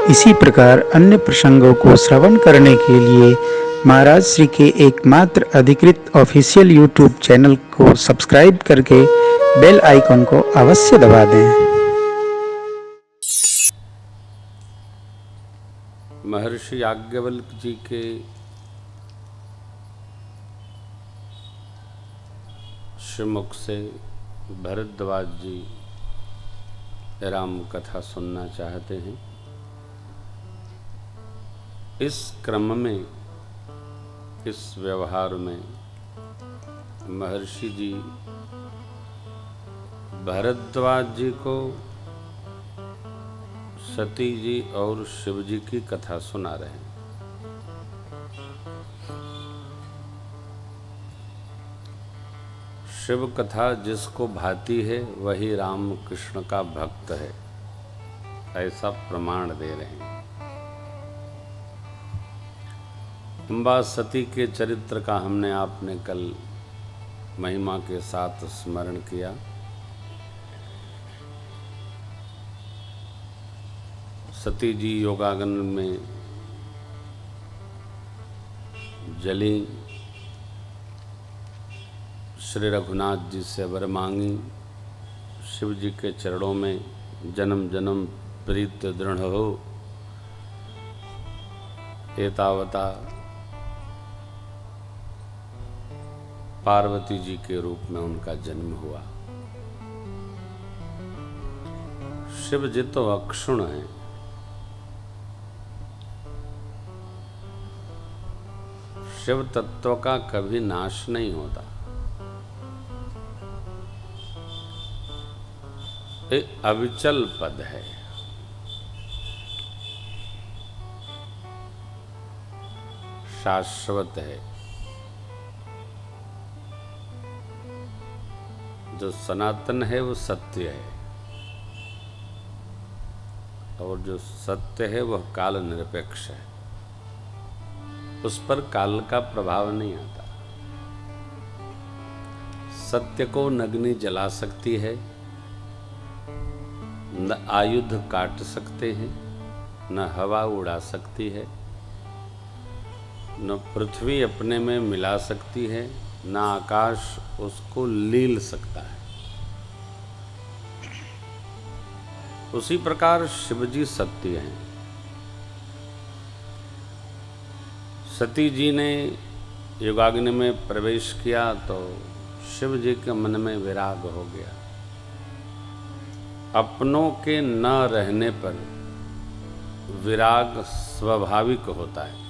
इसी प्रकार अन्य प्रसंगों को श्रवण करने के लिए महाराज श्री के एकमात्र अधिकृत ऑफिशियल यूट्यूब चैनल को सब्सक्राइब करके बेल आइकन को अवश्य दबा दें। महर्षि याज्ञवल्क जी के श्रीमुख से भरद्वाज जी राम कथा सुनना चाहते हैं। इस क्रम में, इस व्यवहार में महर्षि जी भरद्वाज जी को सती जी और शिव जी की कथा सुना रहे हैं। शिव कथा जिसको भाती है वही राम कृष्ण का भक्त है, ऐसा प्रमाण दे रहे हैं। अम्बा सती के चरित्र का हमने आपने कल महिमा के साथ स्मरण किया। सती जी योगागन में जली, श्री रघुनाथ जी से वर मांगी, शिव जी के चरणों में जन्म जन्म प्रीत दृढ़ हो, एतावता पार्वती जी के रूप में उनका जन्म हुआ। शिव जी तो अक्षुण हैं, शिव तत्व का कभी नाश नहीं होता। एक अविचल पद है। शाश्वत है। जो सनातन है वो सत्य है, और जो सत्य है वह काल निरपेक्ष है। उस पर काल का प्रभाव नहीं आता। सत्य को न अग्नि जला सकती है, न आयुध काट सकते हैं, न हवा उड़ा सकती है, न पृथ्वी अपने में मिला सकती है, न आकाश उसको लील सकता है। उसी प्रकार शिवजी सत्य हैं। सती जी ने योगाग्नि में प्रवेश किया तो शिव जी के मन में विराग हो गया। अपनों के न रहने पर विराग स्वाभाविक होता है।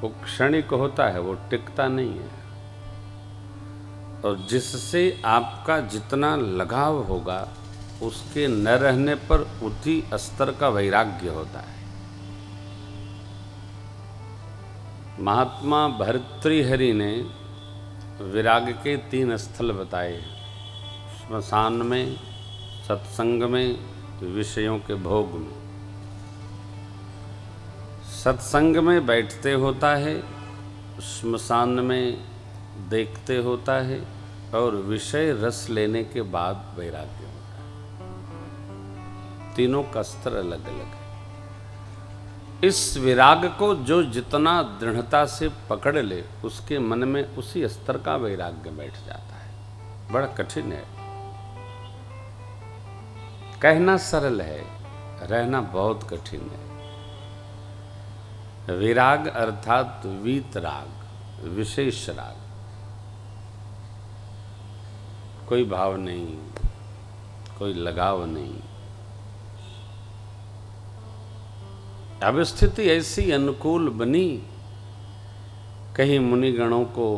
वो क्षणिक होता है, वो टिकता नहीं है। और जिससे आपका जितना लगाव होगा उसके न रहने पर उसी स्तर का वैराग्य होता है। महात्मा भर्तृहरि ने विराग के 3 स्थल बताए: श्मशान में, सत्संग में, विषयों के भोग में। सत्संग में बैठते होता है, श्मशान में देखते होता है, और विषय रस लेने के बाद वैराग्य होता है। तीनों का स्तर अलग अलग है। इस विराग को जो जितना दृढ़ता से पकड़ ले उसके मन में उसी स्तर का वैराग्य बैठ जाता है। बड़ा कठिन है। कहना सरल है, रहना बहुत कठिन है। विराग अर्थात वीतराग, विशेष राग। कोई भाव नहीं, कोई लगाव नहीं। अब स्थिति ऐसी अनुकूल बनी, कहीं मुनिगणों को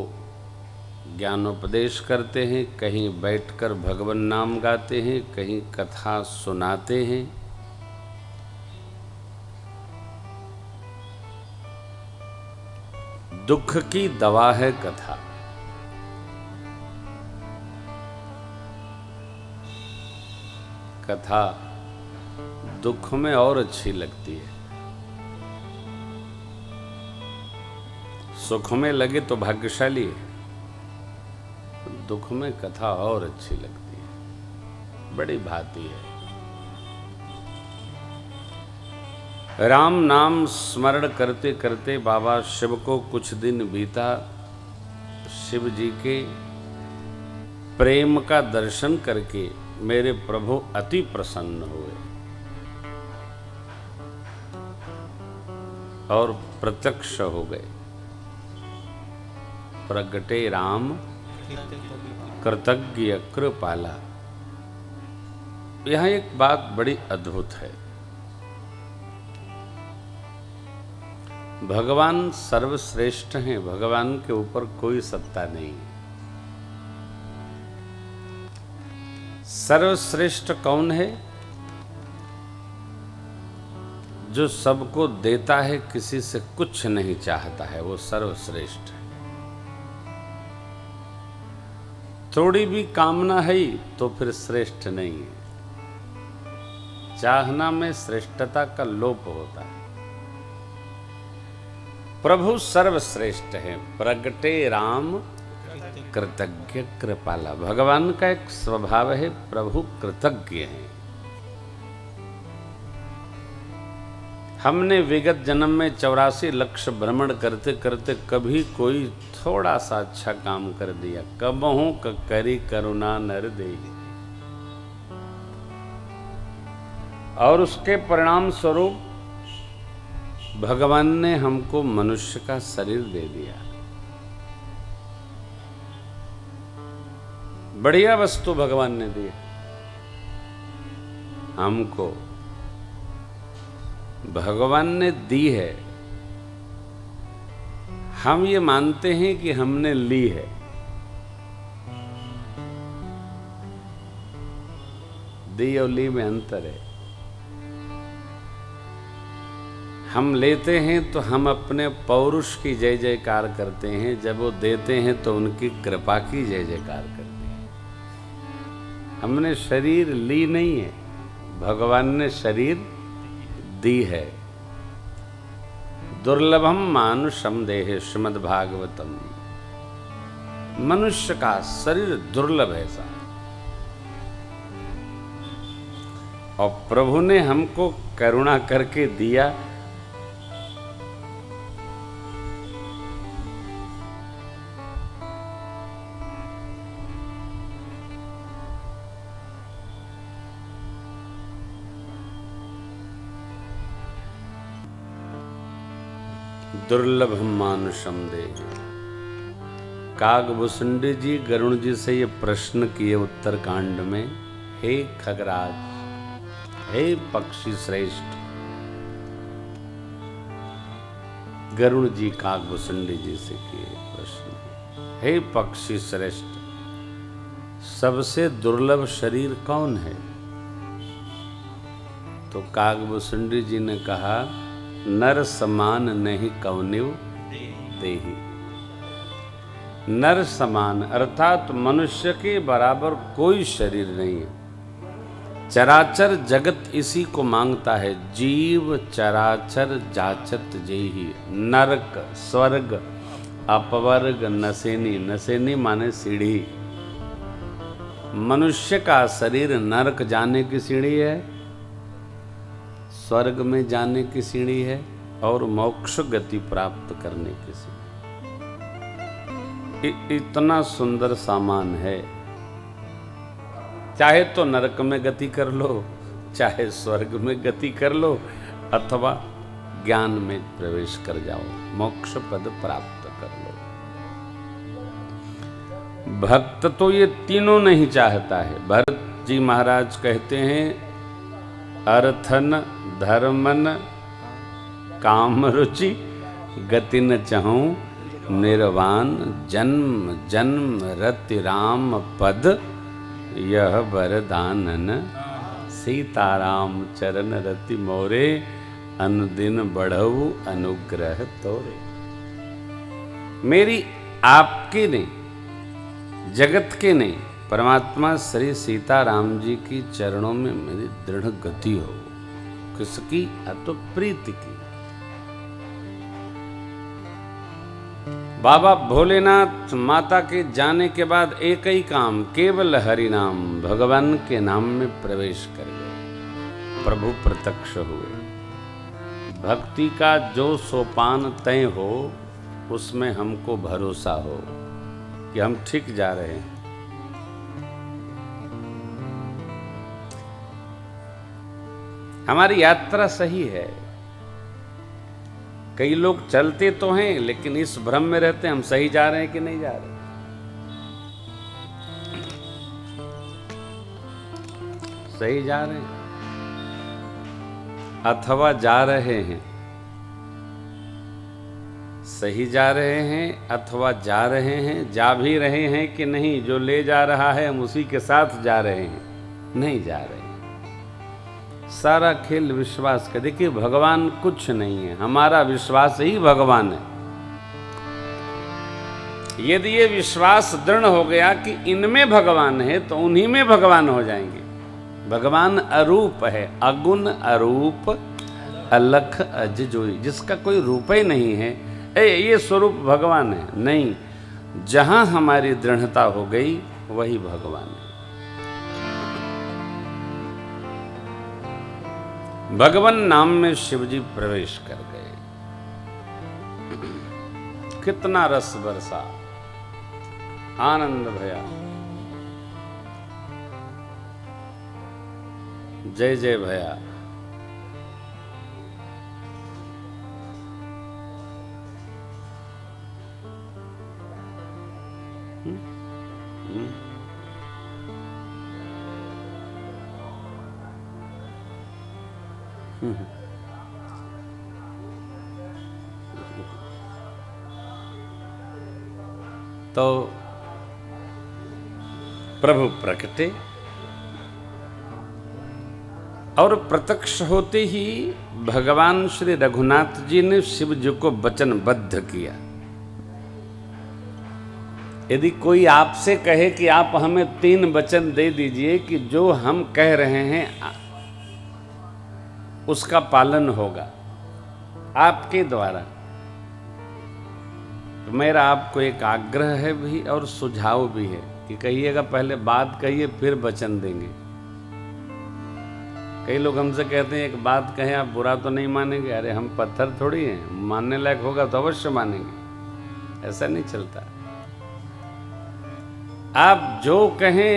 ज्ञानोपदेश करते हैं, कहीं बैठकर भगवान नाम गाते हैं, कहीं कथा सुनाते हैं। दुख की दवा है कथा। कथा दुख में और अच्छी लगती है। सुख में लगे तो भाग्यशाली है, दुख में कथा और अच्छी लगती है। बड़ी भांति है। राम नाम स्मरण करते करते बाबा शिव को कुछ दिन बीता। शिव जी के प्रेम का दर्शन करके मेरे प्रभु अति प्रसन्न हुए और प्रत्यक्ष हो गए। प्रगटे राम कृतज्ञ कृपाला। यहां एक बात बड़ी अद्भुत है। भगवान सर्वश्रेष्ठ हैं, भगवान के ऊपर कोई सत्ता नहीं है। सर्वश्रेष्ठ कौन है? जो सबको देता है, किसी से कुछ नहीं चाहता है, वो सर्वश्रेष्ठ है। थोड़ी भी कामना है तो फिर श्रेष्ठ नहीं है। चाहना में श्रेष्ठता का लोप होता है। प्रभु सर्वश्रेष्ठ है। प्रगटे राम कृतज्ञ कृपाला। भगवान का एक स्वभाव है, प्रभु कृतज्ञ है। हमने विगत जन्म में 84 लक्ष भ्रमण करते करते कभी कोई थोड़ा सा अच्छा काम कर दिया। कबहू करी करुणा नर देहि। और उसके परिणाम स्वरूप भगवान ने हमको मनुष्य का शरीर दे दिया। बढ़िया वस्तु भगवान ने दी हमको। भगवान ने दी है, हम ये मानते हैं कि हमने ली है। दी और ली में अंतर है। हम लेते हैं तो हम अपने पौरुष की जय जयकार करते हैं, जब वो देते हैं तो उनकी कृपा की जय जयकार करते हैं। हमने शरीर ली नहीं है, भगवान ने शरीर दी है। दुर्लभम मानुषम देहे श्रीमद्भागवतम। मनुष्य का शरीर दुर्लभ है सा। और प्रभु ने हमको करुणा करके दिया। दुर्लभ मानुषम देहि। कागभूषुंडी जी गरुण जी से ये प्रश्न किए उत्तरकांड में, हे खगराज, हे पक्षी श्रेष्ठ। गरुण जी कागभूषुंडी जी से किए प्रश्न, हे पक्षी श्रेष्ठ, सबसे दुर्लभ शरीर कौन है? तो कागभूषुंडी जी ने कहा, नर समान नहीं कौनिव देहि। नर समान अर्थात मनुष्य के बराबर कोई शरीर नहीं है। चराचर जगत इसी को मांगता है। जीव चराचर जाचत जेहि। नरक स्वर्ग अपवर्ग नसेनी। नसेनी माने सीढ़ी। मनुष्य का शरीर नरक जाने की सीढ़ी है, स्वर्ग में जाने की सीढ़ी है, और मोक्ष गति प्राप्त करने की सीढ़ी। इतना सुंदर सामान है। चाहे तो नरक में गति कर लो, चाहे स्वर्ग में गति कर लो, अथवा ज्ञान में प्रवेश कर जाओ, मोक्ष पद प्राप्त कर लो। भक्त तो ये तीनों नहीं चाहता है। भरत जी महाराज कहते हैं, अर्थन धर्मन काम रुचि गति न चहूं निर्वाण जन्म जन्म रति राम पद यह वरदानन सीताराम चरण रति मोरे अनुदिन बढ़ऊ अनुग्रह तोरे। मेरी आपकी नहीं, जगत के नहीं, परमात्मा श्री सीताराम जी की चरणों में मेरी दृढ़ गति हो। किसकी? तो प्रीति की। बाबा भोलेनाथ माता के जाने के बाद एक ही काम, केवल हरि नाम, भगवान के नाम में प्रवेश कर गए। प्रभु प्रत्यक्ष हुए। भक्ति का जो सोपान तय हो उसमें हमको भरोसा हो कि हम ठीक जा रहे हैं। हमारी यात्रा सही है। कई लोग चलते तो हैं लेकिन इस भ्रम में रहते हैं हम सही जा रहे हैं कि नहीं जा रहे। सही जा रहे हैं अथवा जा रहे हैं, सही जा रहे हैं अथवा जा रहे हैं, जा भी रहे हैं कि नहीं, जो ले जा रहा है हम उसी के साथ जा रहे हैं, नहीं जा रहे हैं। सारा खेल विश्वास का। देखिए भगवान कुछ नहीं है, हमारा विश्वास ही भगवान है। यदि ये विश्वास दृढ़ हो गया कि इनमें भगवान है तो उन्हीं में भगवान हो जाएंगे। भगवान अरूप है, अगुण अरूप अलख अजजोई, जिसका कोई रूप ही नहीं है, ये स्वरूप भगवान है नहीं। जहां हमारी दृढ़ता हो गई वही भगवान है। भगवान नाम में शिवजी प्रवेश कर गए। कितना रस बरसा, आनंद भया। जय जय भया। तो प्रभु प्रकटे और प्रत्यक्ष होते ही भगवान श्री रघुनाथ जी ने शिव जी को वचनबद्ध किया। यदि कोई आपसे कहे कि आप हमें 3 वचन दे दीजिए कि जो हम कह रहे हैं उसका पालन होगा आपके द्वारा, तो मेरा आपको एक आग्रह है भी और सुझाव भी है कि कहिएगा, पहले बात कहिए फिर वचन देंगे। कई लोग हमसे कहते हैं एक बात कहें आप बुरा तो नहीं मानेंगे। अरे हम पत्थर थोड़ी हैं, मानने लायक होगा तो अवश्य मानेंगे। ऐसा नहीं चलता। आप जो कहें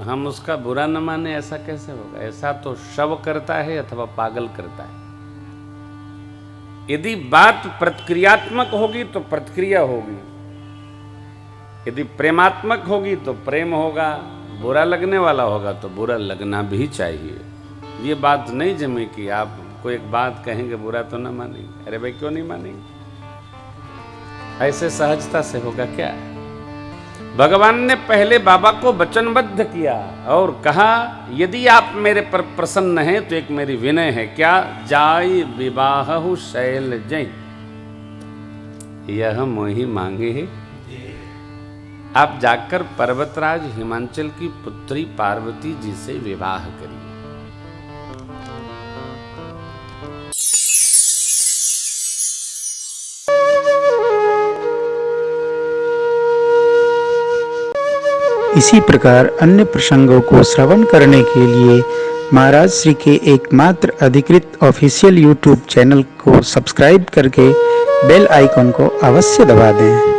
हम उसका बुरा न माने, ऐसा कैसे होगा? ऐसा तो शव करता है अथवा पागल करता है। यदि बात प्रतिक्रियात्मक होगी तो प्रतिक्रिया होगी, यदि प्रेमात्मक होगी तो प्रेम होगा, बुरा लगने वाला होगा तो बुरा लगना भी चाहिए। ये बात नहीं जमे कि आप कोई एक बात कहेंगे बुरा तो ना मानेंगे। अरे भाई क्यों नहीं मानेंगे? ऐसे सहजता से होगा क्या? भगवान ने पहले बाबा को वचनबद्ध किया और कहा यदि आप मेरे पर प्रसन्न हैं तो एक मेरी विनय है। क्या? जाय विवाहु शैल जय, यह मोहि मांगे है। आप जाकर पर्वतराज हिमांचल की पुत्री पार्वती जी से विवाह करिए। इसी प्रकार अन्य प्रसंगों को श्रवण करने के लिए महाराज श्री के एकमात्र अधिकृत ऑफिशियल YouTube चैनल को सब्सक्राइब करके बेल आइकन को अवश्य दबा दें।